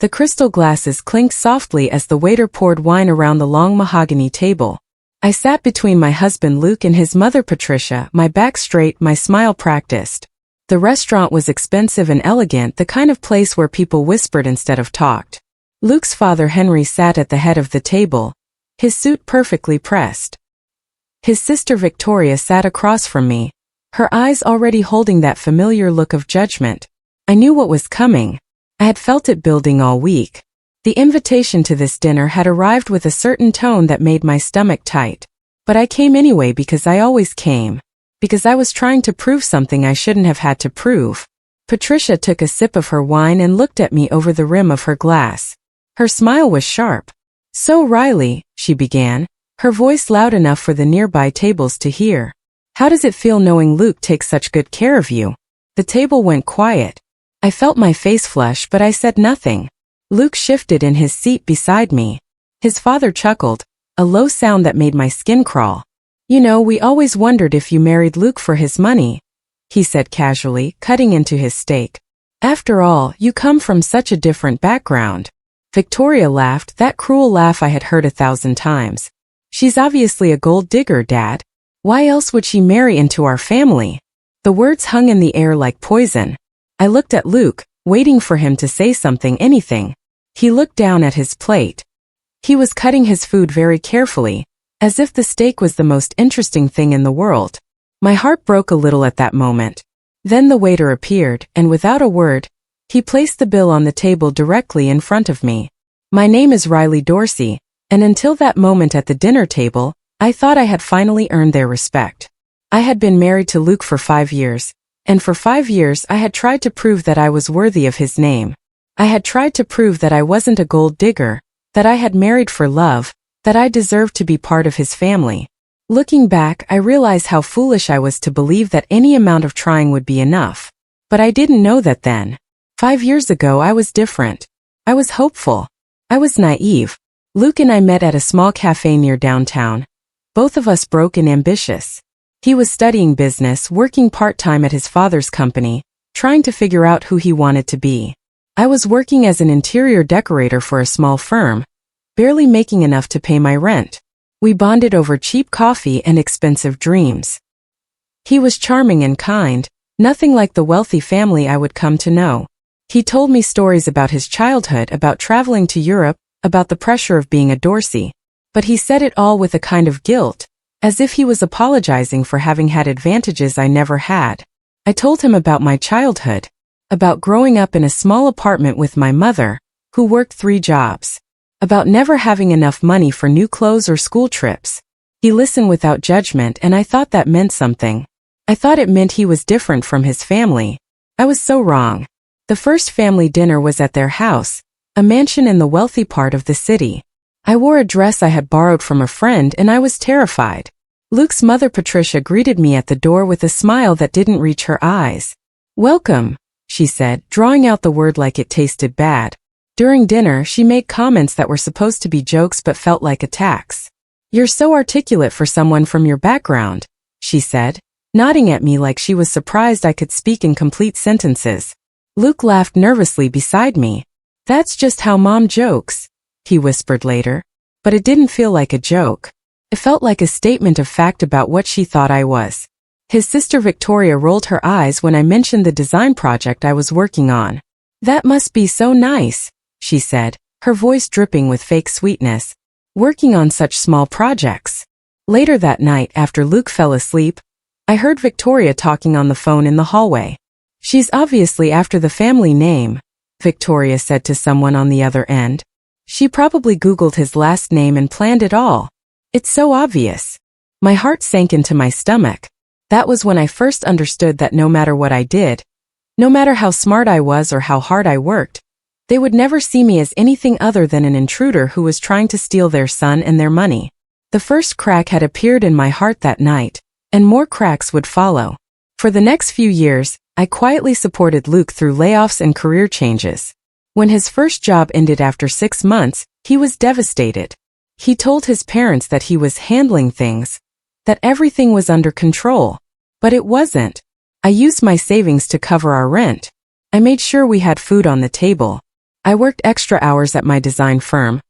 The crystal glasses clinked softly as the waiter poured wine around the long mahogany table. I sat between my husband Luke and his mother Patricia, my back straight, my smile practiced. The restaurant was expensive and elegant, the kind of place where people whispered instead of talked. Luke's father Henry sat at the head of the table, his suit perfectly pressed. His sister Victoria sat across from me, her eyes already holding that familiar look of judgment. I knew what was coming. I had felt it building all week. The invitation to this dinner had arrived with a certain tone that made my stomach tight. But I came anyway because I always came. Because I was trying to prove something I shouldn't have had to prove. Patricia took a sip of her wine and looked at me over the rim of her glass. Her smile was sharp. "So Riley," she began, her voice loud enough for the nearby tables to hear. "How does it feel knowing Luke takes such good care of you?" The table went quiet. I felt my face flush, but I said nothing. Luke shifted in his seat beside me. His father chuckled, a low sound that made my skin crawl. "You know, we always wondered if you married Luke for his money," he said casually, cutting into his steak. "After all, you come from such a different background." Victoria laughed, that cruel laugh I had heard 1,000 times. "She's obviously a gold digger, Dad. Why else would she marry into our family?" The words hung in the air like poison. I looked at Luke, waiting for him to say something, anything. He looked down at his plate. He was cutting his food very carefully, as if the steak was the most interesting thing in the world. My heart broke a little at that moment. Then the waiter appeared, and without a word, he placed the bill on the table directly in front of me. My name is Riley Dorsey, and until that moment at the dinner table, I thought I had finally earned their respect. I had been married to Luke for 5 years. And for 5 years I had tried to prove that I was worthy of his name. I had tried to prove that I wasn't a gold digger, that I had married for love, that I deserved to be part of his family. Looking back, I realize how foolish I was to believe that any amount of trying would be enough. But I didn't know that then. 5 years ago I was different. I was hopeful. I was naive. Luke and I met at a small cafe near downtown. Both of us broke and ambitious. He was studying business, working part-time at his father's company, trying to figure out who he wanted to be. I was working as an interior decorator for a small firm, barely making enough to pay my rent. We bonded over cheap coffee and expensive dreams. He was charming and kind, nothing like the wealthy family I would come to know. He told me stories about his childhood, about traveling to Europe, about the pressure of being a Dorsey. But he said it all with a kind of guilt, as if he was apologizing for having had advantages I never had. I told him about my childhood, about growing up in a small apartment with my mother, who worked 3 jobs, about never having enough money for new clothes or school trips. He listened without judgment, and I thought that meant something. I thought it meant he was different from his family. I was so wrong. The first family dinner was at their house, a mansion in the wealthy part of the city. I wore a dress I had borrowed from a friend, and I was terrified. Luke's mother Patricia greeted me at the door with a smile that didn't reach her eyes. "Welcome," she said, drawing out the word like it tasted bad. During dinner, she made comments that were supposed to be jokes but felt like attacks. "You're so articulate for someone from your background," she said, nodding at me like she was surprised I could speak in complete sentences. Luke laughed nervously beside me. "That's just how Mom jokes," he whispered later. But it didn't feel like a joke. It felt like a statement of fact about what she thought I was. His sister Victoria rolled her eyes when I mentioned the design project I was working on. "That must be so nice," she said, her voice dripping with fake sweetness. "Working on such small projects." Later that night, after Luke fell asleep, I heard Victoria talking on the phone in the hallway. "She's obviously after the family name," Victoria said to someone on the other end. "She probably Googled his last name and planned it all. It's so obvious." My heart sank into my stomach. That was when I first understood that no matter what I did, no matter how smart I was or how hard I worked, they would never see me as anything other than an intruder who was trying to steal their son and their money. The first crack had appeared in my heart that night, and more cracks would follow. For the next few years, I quietly supported Luke through layoffs and career changes. When his first job ended after 6 months, he was devastated. He told his parents that he was handling things, that everything was under control. But it wasn't. I used my savings to cover our rent. I made sure we had food on the table. I worked extra hours at my design firm,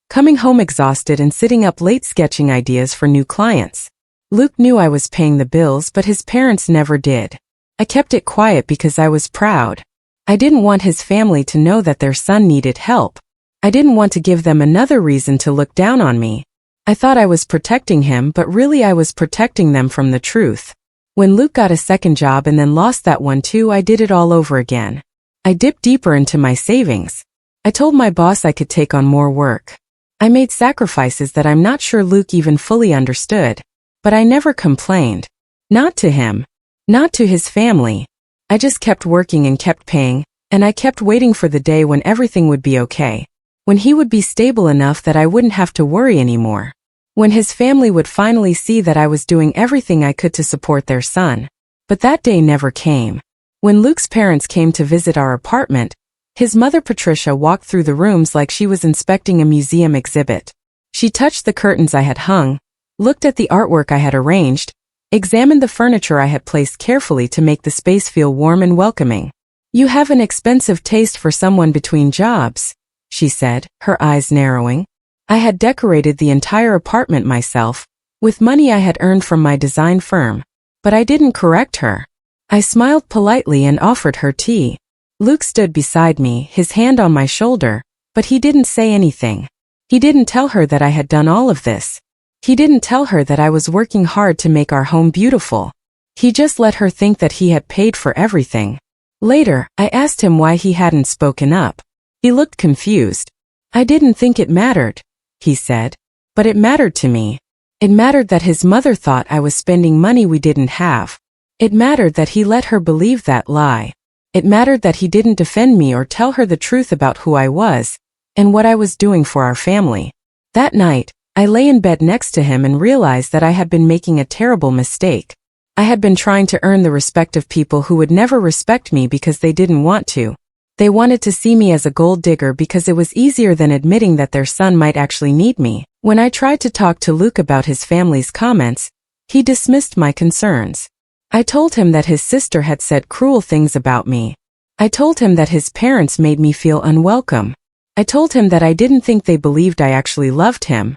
coming home exhausted and sitting up late sketching ideas for new clients. Luke knew I was paying the bills, but his parents never did. I kept it quiet because I was proud. I didn't want his family to know that their son needed help. I didn't want to give them another reason to look down on me. I thought I was protecting him, but really I was protecting them from the truth. When Luke got a second job and then lost that one too, I did it all over again. I dipped deeper into my savings. I told my boss I could take on more work. I made sacrifices that I'm not sure Luke even fully understood. But I never complained. Not to him. Not to his family. I just kept working and kept paying, and I kept waiting for the day when everything would be okay. When he would be stable enough that I wouldn't have to worry anymore. When his family would finally see that I was doing everything I could to support their son. But that day never came. When Luke's parents came to visit our apartment, his mother Patricia walked through the rooms like she was inspecting a museum exhibit. She touched the curtains I had hung, looked at the artwork I had arranged, examined the furniture I had placed carefully to make the space feel warm and welcoming. "You have an expensive taste for someone between jobs," she said, her eyes narrowing. I had decorated the entire apartment myself, with money I had earned from my design firm. But I didn't correct her. I smiled politely and offered her tea. Luke stood beside me, his hand on my shoulder, but he didn't say anything. He didn't tell her that I had done all of this. He didn't tell her that I was working hard to make our home beautiful. He just let her think that he had paid for everything. Later, I asked him why he hadn't spoken up. He looked confused. "I didn't think it mattered," he said. "But it mattered to me. It mattered that his mother thought I was spending money we didn't have. It mattered that he let her believe that lie. It mattered that he didn't defend me or tell her the truth about who I was and what I was doing for our family." That night, I lay in bed next to him and realized that I had been making a terrible mistake. I had been trying to earn the respect of people who would never respect me because they didn't want to. They wanted to see me as a gold digger because it was easier than admitting that their son might actually need me. When I tried to talk to Luke about his family's comments, he dismissed my concerns. I told him that his sister had said cruel things about me. I told him that his parents made me feel unwelcome. I told him that I didn't think they believed I actually loved him.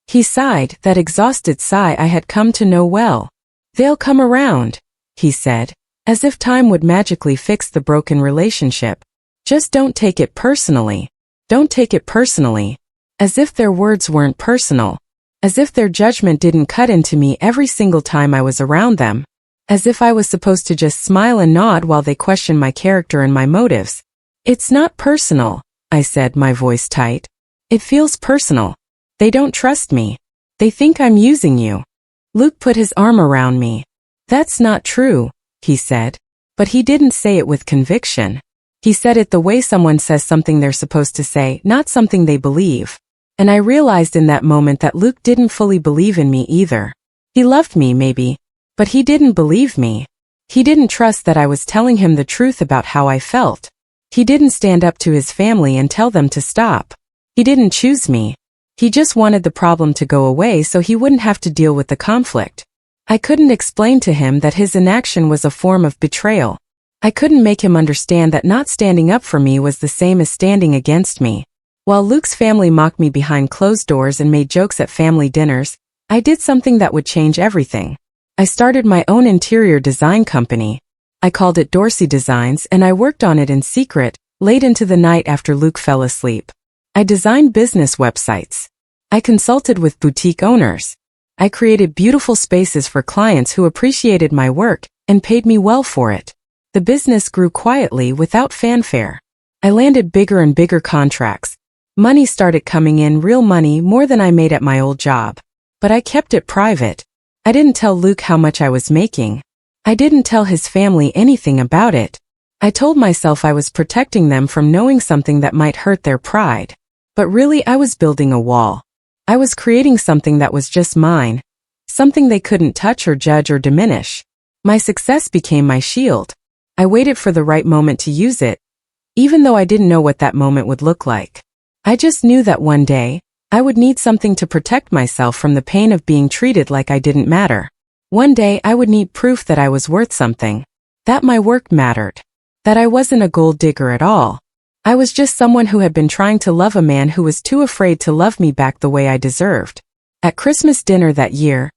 He sighed, that exhausted sigh I had come to know well. "They'll come around," he said, as if time would magically fix the broken relationship. "Just don't take it personally. Don't take it personally." As if their words weren't personal. As if their judgment didn't cut into me every single time I was around them. As if I was supposed to just smile and nod while they questioned my character and my motives. "It's not personal," I said, my voice tight. "It feels personal. They don't trust me. They think I'm using you." Luke put his arm around me. "That's not true," he said. But he didn't say it with conviction. He said it the way someone says something they're supposed to say, not something they believe. And I realized in that moment that Luke didn't fully believe in me either. He loved me, maybe. But he didn't believe me. He didn't trust that I was telling him the truth about how I felt. He didn't stand up to his family and tell them to stop. He didn't choose me. He just wanted the problem to go away so he wouldn't have to deal with the conflict. I couldn't explain to him that his inaction was a form of betrayal. I couldn't make him understand that not standing up for me was the same as standing against me. While Luke's family mocked me behind closed doors and made jokes at family dinners, I did something that would change everything. I started my own interior design company. I called it Dorsey Designs, and I worked on it in secret, late into the night after Luke fell asleep. I designed business websites. I consulted with boutique owners. I created beautiful spaces for clients who appreciated my work and paid me well for it. The business grew quietly without fanfare. I landed bigger and bigger contracts. Money started coming in, real money, more than I made at my old job. But I kept it private. I didn't tell Luke how much I was making. I didn't tell his family anything about it. I told myself I was protecting them from knowing something that might hurt their pride. But really, I was building a wall. I was creating something that was just mine. Something they couldn't touch or judge or diminish. My success became my shield. I waited for the right moment to use it, even though I didn't know what that moment would look like. I just knew that one day, I would need something to protect myself from the pain of being treated like I didn't matter. One day I would need proof that I was worth something. That my work mattered. That I wasn't a gold digger at all. I was just someone who had been trying to love a man who was too afraid to love me back the way I deserved. At Christmas dinner that year,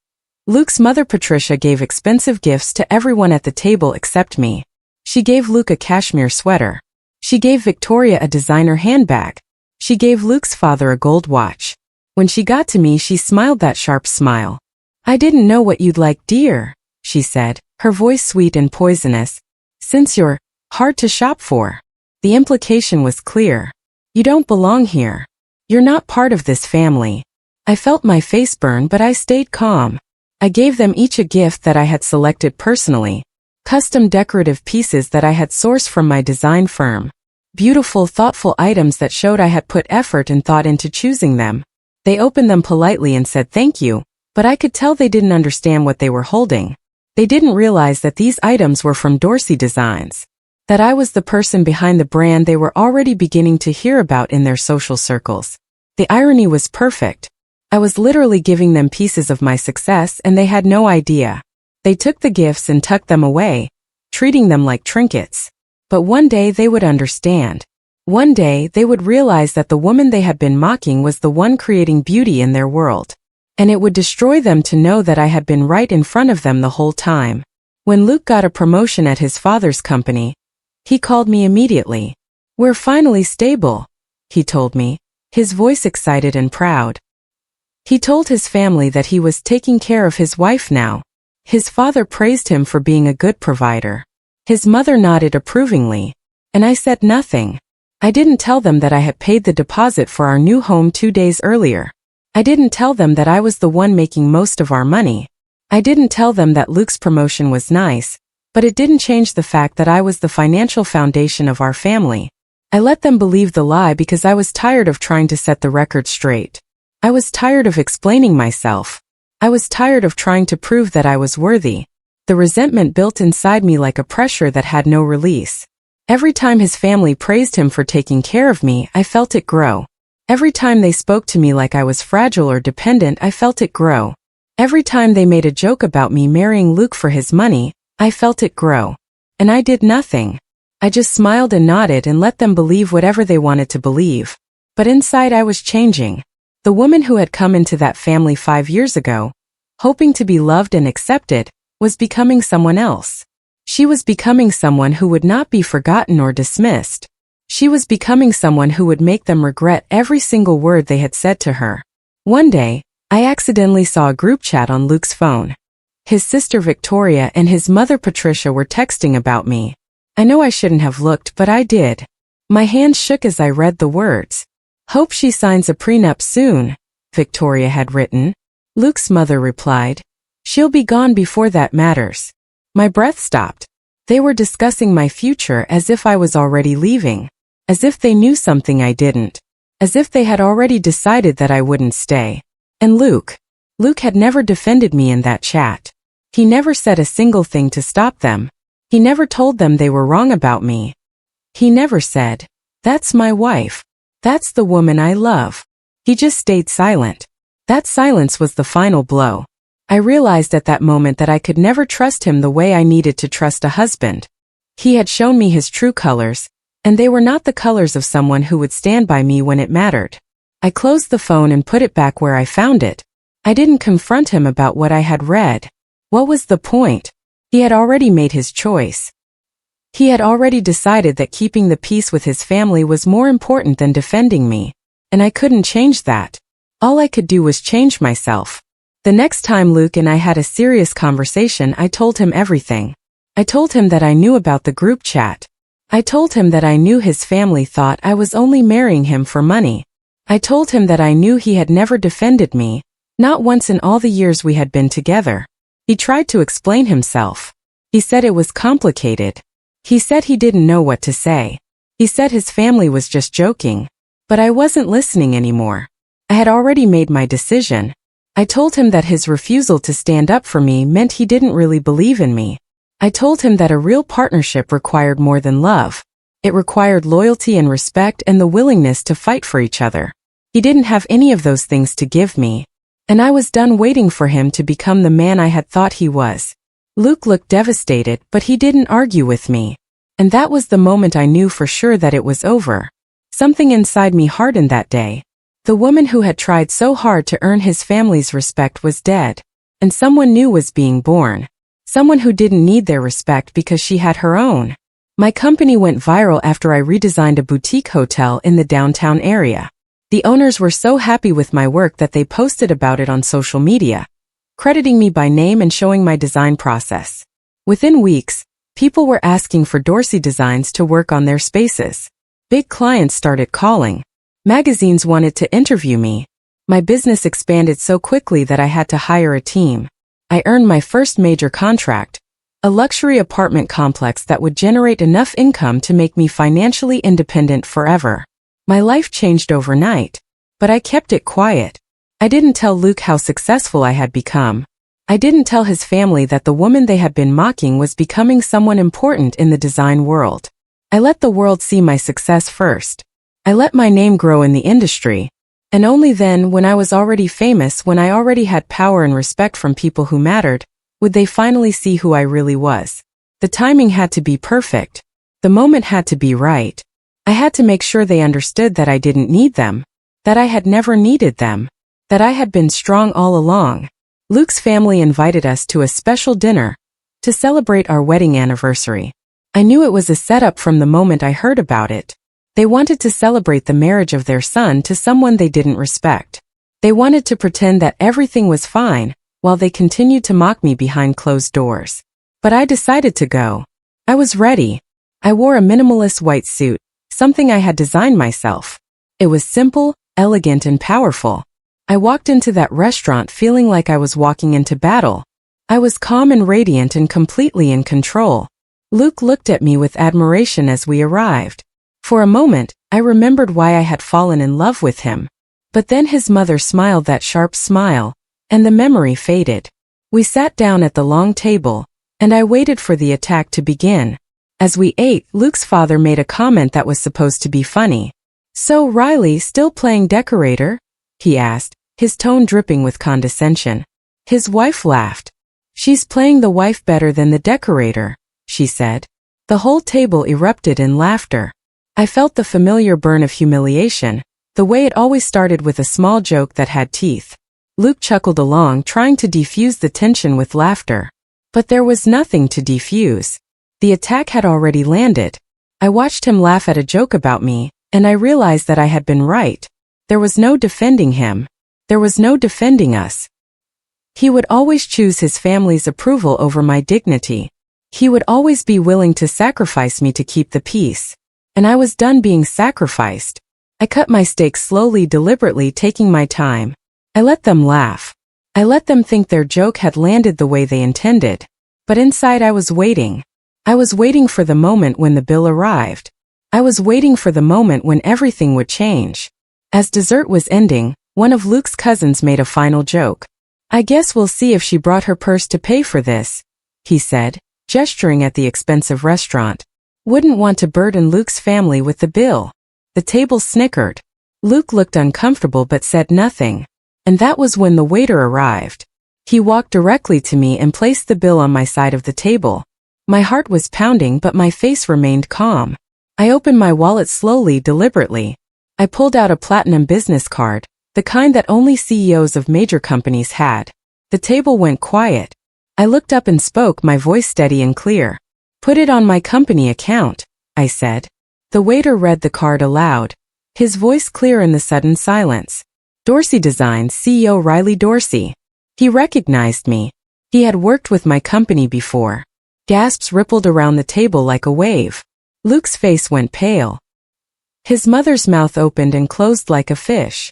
Luke's mother Patricia gave expensive gifts to everyone at the table except me. She gave Luke a cashmere sweater. She gave Victoria a designer handbag. She gave Luke's father a gold watch. When she got to me, she smiled that sharp smile. "I didn't know what you'd like, dear," she said, her voice sweet and poisonous, "since you're hard to shop for." The implication was clear. You don't belong here. You're not part of this family. I felt my face burn, but I stayed calm. I gave them each a gift that I had selected personally. Custom decorative pieces that I had sourced from my design firm. Beautiful, thoughtful items that showed I had put effort and thought into choosing them. They opened them politely and said thank you, but I could tell they didn't understand what they were holding. They didn't realize that these items were from Dorsey Designs. That I was the person behind the brand they were already beginning to hear about in their social circles. The irony was perfect. I was literally giving them pieces of my success and they had no idea. They took the gifts and tucked them away, treating them like trinkets. But one day they would understand. One day they would realize that the woman they had been mocking was the one creating beauty in their world. And it would destroy them to know that I had been right in front of them the whole time. When Luke got a promotion at his father's company, he called me immediately. "We're finally stable," he told me, his voice excited and proud. He told his family that he was taking care of his wife now. His father praised him for being a good provider. His mother nodded approvingly. And I said nothing. I didn't tell them that I had paid the deposit for our new home 2 days earlier. I didn't tell them that I was the one making most of our money. I didn't tell them that Luke's promotion was nice, but it didn't change the fact that I was the financial foundation of our family. I let them believe the lie because I was tired of trying to set the record straight. I was tired of explaining myself. I was tired of trying to prove that I was worthy. The resentment built inside me like a pressure that had no release. Every time his family praised him for taking care of me, I felt it grow. Every time they spoke to me like I was fragile or dependent, I felt it grow. Every time they made a joke about me marrying Luke for his money, I felt it grow. And I did nothing. I just smiled and nodded and let them believe whatever they wanted to believe. But inside I was changing. The woman who had come into that family 5 years ago, hoping to be loved and accepted, was becoming someone else. She was becoming someone who would not be forgotten or dismissed. She was becoming someone who would make them regret every single word they had said to her. One day, I accidentally saw a group chat on Luke's phone. His sister Victoria and his mother Patricia were texting about me. I know I shouldn't have looked, but I did. My hands shook as I read the words. "Hope she signs a prenup soon," Victoria had written. Luke's mother replied, "She'll be gone before that matters." My breath stopped. They were discussing my future as if I was already leaving. As if they knew something I didn't. As if they had already decided that I wouldn't stay. And Luke had never defended me in that chat. He never said a single thing to stop them. He never told them they were wrong about me. He never said, "That's my wife. That's the woman I love." He just stayed silent. That silence was the final blow. I realized at that moment that I could never trust him the way I needed to trust a husband. He had shown me his true colors, and they were not the colors of someone who would stand by me when it mattered. I closed the phone and put it back where I found it. I didn't confront him about what I had read. What was the point? He had already made his choice. He had already decided that keeping the peace with his family was more important than defending me. And I couldn't change that. All I could do was change myself. The next time Luke and I had a serious conversation, I told him everything. I told him that I knew about the group chat. I told him that I knew his family thought I was only marrying him for money. I told him that I knew he had never defended me, not once in all the years we had been together. He tried to explain himself. He said it was complicated. He said he didn't know what to say. He said his family was just joking. But I wasn't listening anymore. I had already made my decision. I told him that his refusal to stand up for me meant he didn't really believe in me. I told him that a real partnership required more than love. It required loyalty and respect and the willingness to fight for each other. He didn't have any of those things to give me. And I was done waiting for him to become the man I had thought he was. Luke looked devastated, but he didn't argue with me. And that was the moment I knew for sure that it was over. Something inside me hardened that day. The woman who had tried so hard to earn his family's respect was dead, and someone new was being born. Someone who didn't need their respect because she had her own. My company went viral after I redesigned a boutique hotel in the downtown area. The owners were so happy with my work that they posted about it on social media, crediting me by name and showing my design process. Within weeks, people were asking for Dorsey Designs to work on their spaces. Big clients started calling. Magazines wanted to interview me. My business expanded so quickly that I had to hire a team. I earned my first major contract, a luxury apartment complex that would generate enough income to make me financially independent forever. My life changed overnight, but I kept it quiet. I didn't tell Luke how successful I had become. I didn't tell his family that the woman they had been mocking was becoming someone important in the design world. I let the world see my success first. I let my name grow in the industry. And only then, when I was already famous, when I already had power and respect from people who mattered, would they finally see who I really was. The timing had to be perfect. The moment had to be right. I had to make sure they understood that I didn't need them, that I had never needed them, that I had been strong all along. Luke's family invited us to a special dinner to celebrate our wedding anniversary. I knew it was a setup from the moment I heard about it. They wanted to celebrate the marriage of their son to someone they didn't respect. They wanted to pretend that everything was fine, while they continued to mock me behind closed doors. But I decided to go. I was ready. I wore a minimalist white suit, something I had designed myself. It was simple, elegant, and powerful. I walked into that restaurant feeling like I was walking into battle. I was calm and radiant and completely in control. Luke looked at me with admiration as we arrived. For a moment, I remembered why I had fallen in love with him. But then his mother smiled that sharp smile, and the memory faded. We sat down at the long table, and I waited for the attack to begin. As we ate, Luke's father made a comment that was supposed to be funny. "So Riley still playing decorator?" he asked, his tone dripping with condescension. His wife laughed. "She's playing the wife better than the decorator," she said. The whole table erupted in laughter. I felt the familiar burn of humiliation, the way it always started with a small joke that had teeth. Luke chuckled along, trying to defuse the tension with laughter. But there was nothing to defuse. The attack had already landed. I watched him laugh at a joke about me, and I realized that I had been right. There was no defending him. There was no defending us. He would always choose his family's approval over my dignity. He would always be willing to sacrifice me to keep the peace. And I was done being sacrificed. I cut my steak slowly, deliberately, taking my time. I let them laugh. I let them think their joke had landed the way they intended. But inside I was waiting. I was waiting for the moment when the bill arrived. I was waiting for the moment when everything would change. As dessert was ending, one of Luke's cousins made a final joke. "I guess we'll see if she brought her purse to pay for this," he said, gesturing at the expensive restaurant. "Wouldn't want to burden Luke's family with the bill." The table snickered. Luke looked uncomfortable but said nothing. And that was when the waiter arrived. He walked directly to me and placed the bill on my side of the table. My heart was pounding, but my face remained calm. I opened my wallet slowly, deliberately. I pulled out a platinum business card, the kind that only CEOs of major companies had. The table went quiet. I looked up and spoke, my voice steady and clear. "Put it on my company account," I said. The waiter read the card aloud, his voice clear in the sudden silence. "Dorsey Designs CEO Riley Dorsey." He recognized me. He had worked with my company before. Gasps rippled around the table like a wave. Luke's face went pale. His mother's mouth opened and closed like a fish.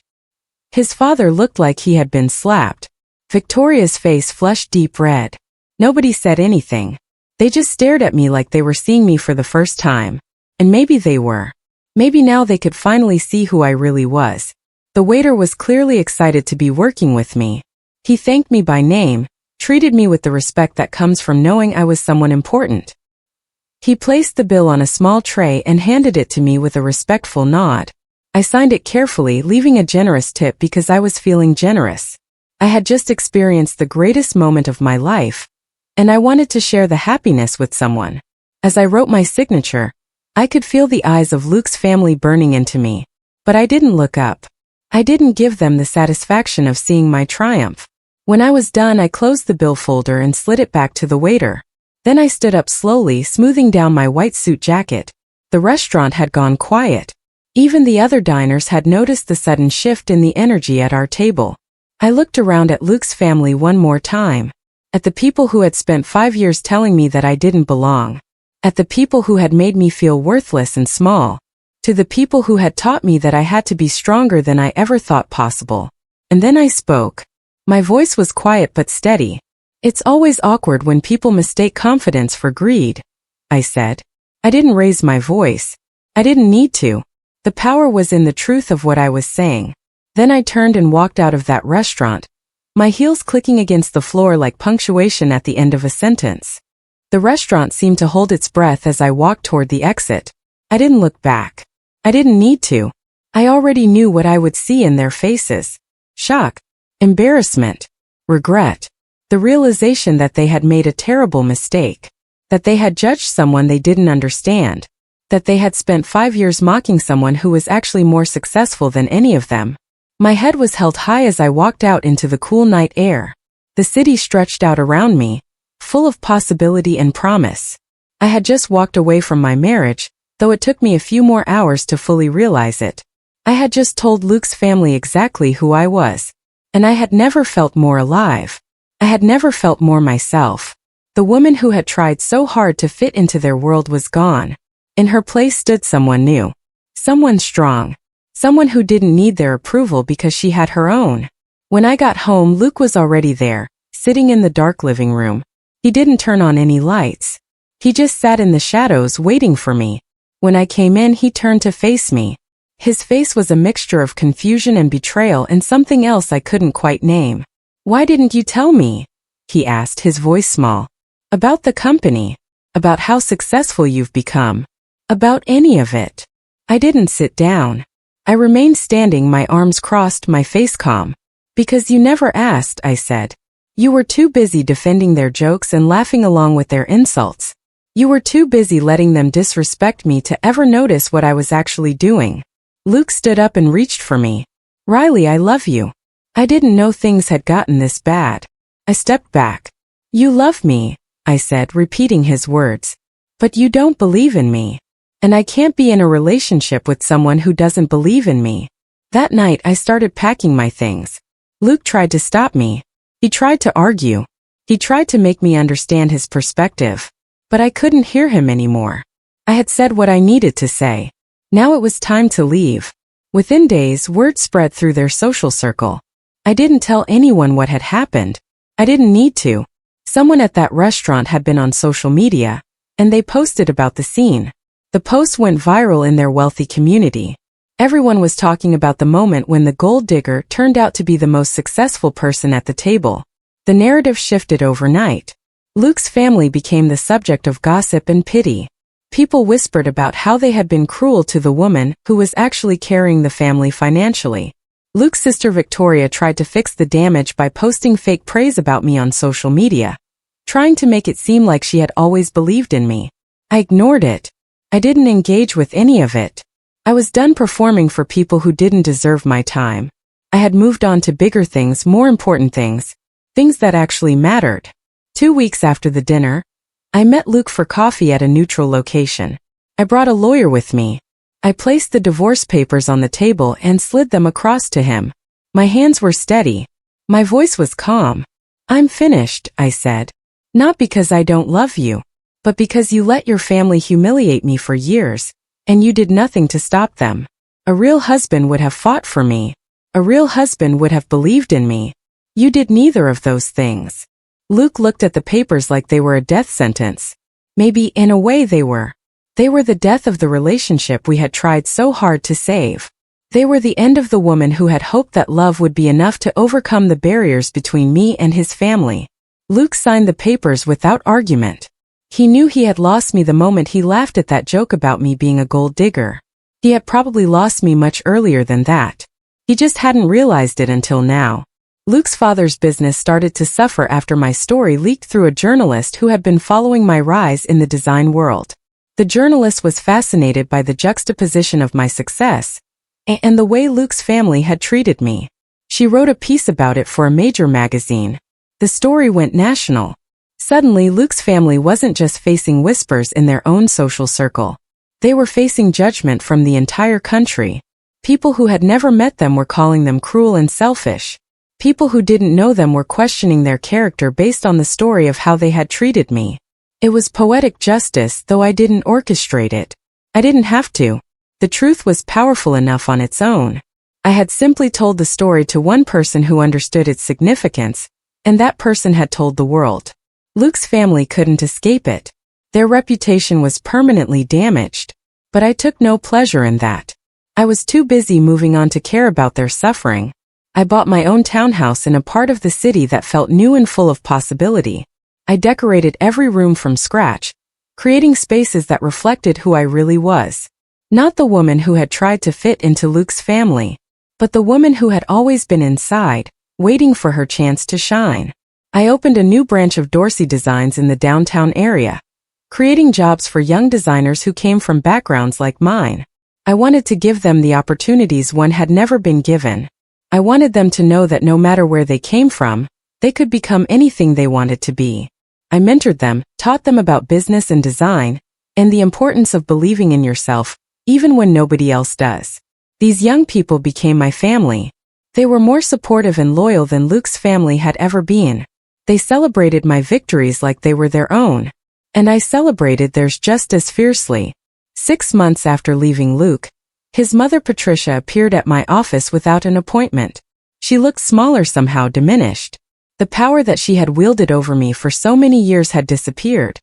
His father looked like he had been slapped. Victoria's face flushed deep red. Nobody said anything. They just stared at me like they were seeing me for the first time. And maybe they were. Maybe now they could finally see who I really was. The waiter was clearly excited to be working with me. He thanked me by name, treated me with the respect that comes from knowing I was someone important. He placed the bill on a small tray and handed it to me with a respectful nod. I signed it carefully, leaving a generous tip because I was feeling generous. I had just experienced the greatest moment of my life, and I wanted to share the happiness with someone. As I wrote my signature, I could feel the eyes of Luke's family burning into me. But I didn't look up. I didn't give them the satisfaction of seeing my triumph. When I was done, I closed the bill folder and slid it back to the waiter. Then I stood up slowly, smoothing down my white suit jacket. The restaurant had gone quiet. Even the other diners had noticed the sudden shift in the energy at our table. I looked around at Luke's family one more time. At the people who had spent 5 years telling me that I didn't belong. At the people who had made me feel worthless and small. To the people who had taught me that I had to be stronger than I ever thought possible. And then I spoke. My voice was quiet but steady. It's always awkward when people mistake confidence for greed, I said. I didn't raise my voice. I didn't need to. The power was in the truth of what I was saying. Then I turned and walked out of that restaurant, my heels clicking against the floor like punctuation at the end of a sentence. The restaurant seemed to hold its breath as I walked toward the exit. I didn't look back. I didn't need to. I already knew what I would see in their faces. Shock, embarrassment, regret. The realization that they had made a terrible mistake. That they had judged someone they didn't understand. That they had spent 5 years mocking someone who was actually more successful than any of them. My head was held high as I walked out into the cool night air. The city stretched out around me, full of possibility and promise. I had just walked away from my marriage, though it took me a few more hours to fully realize it. I had just told Luke's family exactly who I was. And I had never felt more alive. I had never felt more myself. The woman who had tried so hard to fit into their world was gone. In her place stood someone new. Someone strong. Someone who didn't need their approval because she had her own. When I got home, Luke was already there, sitting in the dark living room. He didn't turn on any lights. He just sat in the shadows waiting for me. When I came in, he turned to face me. His face was a mixture of confusion and betrayal and something else I couldn't quite name. "Why didn't you tell me?" he asked, his voice small. "About the company. About how successful you've become. About any of it." I didn't sit down. I remained standing, my arms crossed, my face calm. "Because you never asked," I said. "You were too busy defending their jokes and laughing along with their insults. You were too busy letting them disrespect me to ever notice what I was actually doing." Luke stood up and reached for me. "Riley, I love you." I didn't know things had gotten this bad. I stepped back. "You love me," I said, repeating his words. "But you don't believe in me. And I can't be in a relationship with someone who doesn't believe in me." That night I started packing my things. Luke tried to stop me. He tried to argue. He tried to make me understand his perspective. But I couldn't hear him anymore. I had said what I needed to say. Now it was time to leave. Within days, word spread through their social circle. I didn't tell anyone what had happened. I didn't need to. Someone at that restaurant had been on social media, and they posted about the scene. The post went viral in their wealthy community. Everyone was talking about the moment when the gold digger turned out to be the most successful person at the table. The narrative shifted overnight. Luke's family became the subject of gossip and pity. People whispered about how they had been cruel to the woman who was actually carrying the family financially. Luke's sister Victoria tried to fix the damage by posting fake praise about me on social media, trying to make it seem like she had always believed in me. I ignored it. I didn't engage with any of it. I was done performing for people who didn't deserve my time. I had moved on to bigger things, more important things, things that actually mattered. 2 weeks after the dinner, I met Luke for coffee at a neutral location. I brought a lawyer with me. I placed the divorce papers on the table and slid them across to him. My hands were steady. My voice was calm. "I'm finished," I said. "Not because I don't love you, but because you let your family humiliate me for years, and you did nothing to stop them. A real husband would have fought for me. A real husband would have believed in me. You did neither of those things." Luke looked at the papers like they were a death sentence. Maybe in a way they were. They were the death of the relationship we had tried so hard to save. They were the end of the woman who had hoped that love would be enough to overcome the barriers between me and his family. Luke signed the papers without argument. He knew he had lost me the moment he laughed at that joke about me being a gold digger. He had probably lost me much earlier than that. He just hadn't realized it until now. Luke's father's business started to suffer after my story leaked through a journalist who had been following my rise in the design world. The journalist was fascinated by the juxtaposition of my success and the way Luke's family had treated me. She wrote a piece about it for a major magazine. The story went national. Suddenly, Luke's family wasn't just facing whispers in their own social circle. They were facing judgment from the entire country. People who had never met them were calling them cruel and selfish. People who didn't know them were questioning their character based on the story of how they had treated me. It was poetic justice, though I didn't orchestrate it. I didn't have to. The truth was powerful enough on its own. I had simply told the story to one person who understood its significance, and that person had told the world. Luke's family couldn't escape it. Their reputation was permanently damaged. But I took no pleasure in that. I was too busy moving on to care about their suffering. I bought my own townhouse in a part of the city that felt new and full of possibility. I decorated every room from scratch, creating spaces that reflected who I really was. Not the woman who had tried to fit into Luke's family, but the woman who had always been inside, waiting for her chance to shine. I opened a new branch of Dorsey Designs in the downtown area, creating jobs for young designers who came from backgrounds like mine. I wanted to give them the opportunities one had never been given. I wanted them to know that no matter where they came from, they could become anything they wanted to be. I mentored them, taught them about business and design, and the importance of believing in yourself, even when nobody else does. These young people became my family. They were more supportive and loyal than Luke's family had ever been. They celebrated my victories like they were their own. And I celebrated theirs just as fiercely. 6 months after leaving Luke, his mother Patricia appeared at my office without an appointment. She looked smaller, somehow diminished. The power that she had wielded over me for so many years had disappeared,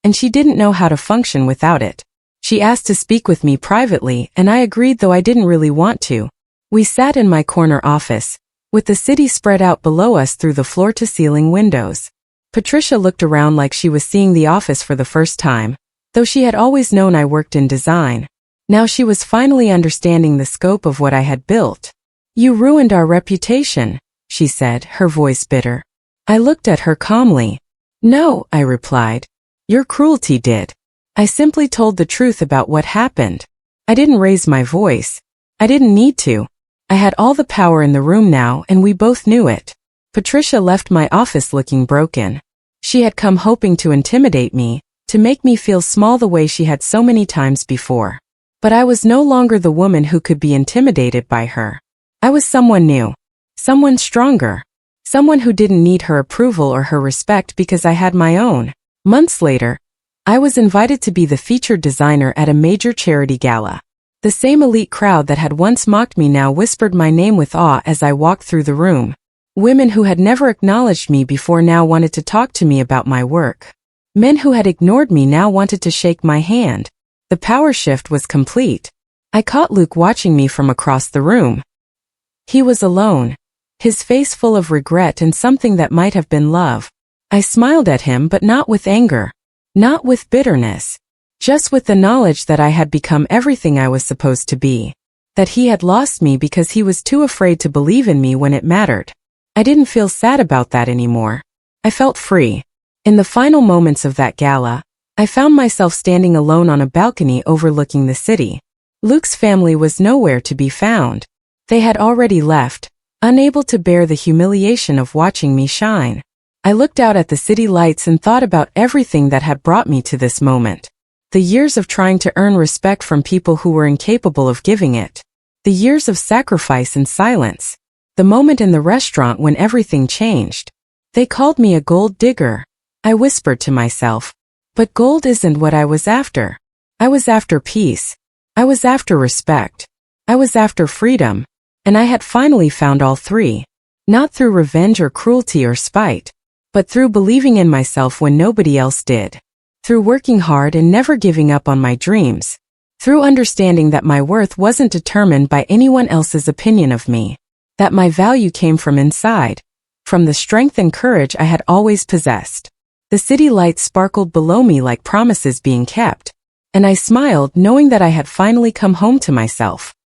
and she didn't know how to function without it. She asked to speak with me privately, and I agreed, though I didn't really want to. We sat in my corner office, with the city spread out below us through the floor-to-ceiling windows. Patricia looked around like she was seeing the office for the first time, though she had always known I worked in design. Now she was finally understanding the scope of what I had built. "You ruined our reputation," she said, her voice bitter. I looked at her calmly. "No," I replied. "Your cruelty did. I simply told the truth about what happened. I didn't raise my voice. I didn't need to. I had all the power in the room now, and we both knew it." Patricia left my office looking broken. She had come hoping to intimidate me, to make me feel small the way she had so many times before. But I was no longer the woman who could be intimidated by her. I was someone new. Someone stronger. Someone who didn't need her approval or her respect because I had my own. Months later, I was invited to be the featured designer at a major charity gala. The same elite crowd that had once mocked me now whispered my name with awe as I walked through the room. Women who had never acknowledged me before now wanted to talk to me about my work. Men who had ignored me now wanted to shake my hand. The power shift was complete. I caught Luke watching me from across the room. He was alone, his face full of regret and something that might have been love. I smiled at him, but not with anger, not with bitterness, just with the knowledge that I had become everything I was supposed to be, that he had lost me because he was too afraid to believe in me when it mattered. I didn't feel sad about that anymore. I felt free. In the final moments of that gala, I found myself standing alone on a balcony overlooking the city. Luke's family was nowhere to be found. They had already left, unable to bear the humiliation of watching me shine. I looked out at the city lights and thought about everything that had brought me to this moment. The years of trying to earn respect from people who were incapable of giving it. The years of sacrifice and silence. The moment in the restaurant when everything changed. They called me a gold digger. I whispered to myself. But gold isn't what I was after. I was after peace. I was after respect. I was after freedom. And I had finally found all three. Not through revenge or cruelty or spite, but through believing in myself when nobody else did. Through working hard and never giving up on my dreams. Through understanding that my worth wasn't determined by anyone else's opinion of me. That my value came from inside, from the strength and courage I had always possessed. The city lights sparkled below me like promises being kept, and I smiled knowing that I had finally come home to myself.